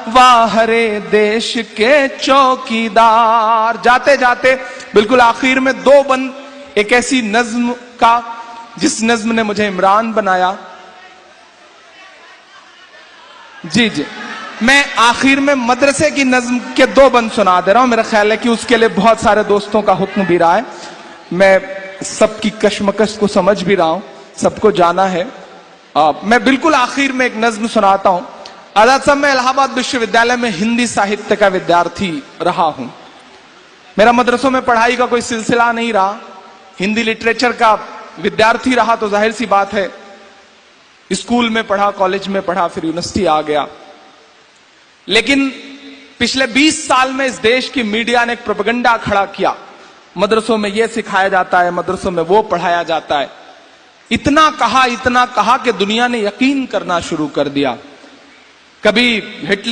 वाहरे देश के चौकीदार। जाते जाते बिल्कुल आखिर में दो बंद एक ऐसी नज्म का जिस नज्म ने मुझे इमरान बनाया। जी जी, मैं आखिर में मदरसे की नज्म के दो बंद सुना दे रहा हूं। मेरा ख्याल है कि उसके लिए बहुत सारे दोस्तों का हुक्म भी रहा है। मैं सबकी कशमकश को समझ भी रहा हूं, सबको जाना है। मैं बिल्कुल आखिर में एक नज्म सुनाता हूं। आजाद साहब, मैं इलाहाबाद विश्वविद्यालय में हिंदी साहित्य का विद्यार्थी रहा हूं। मेरा मदरसों में पढ़ाई का कोई सिलसिला नहीं रहा। हिंदी लिटरेचर का विद्यार्थी रहा तो जाहिर सी बात है, स्कूल में पढ़ा, कॉलेज में पढ़ा, फिर यूनिवर्सिटी आ गया। लेकिन पिछले 20 साल में इस देश की मीडिया ने एक प्रोपेगेंडा खड़ा किया। मदरसों में यह सिखाया जाता है, मदरसों में वो पढ़ाया जाता है। इतना कहा कि दुनिया ने यकीन करना शुरू कर दिया। कभी हिटलर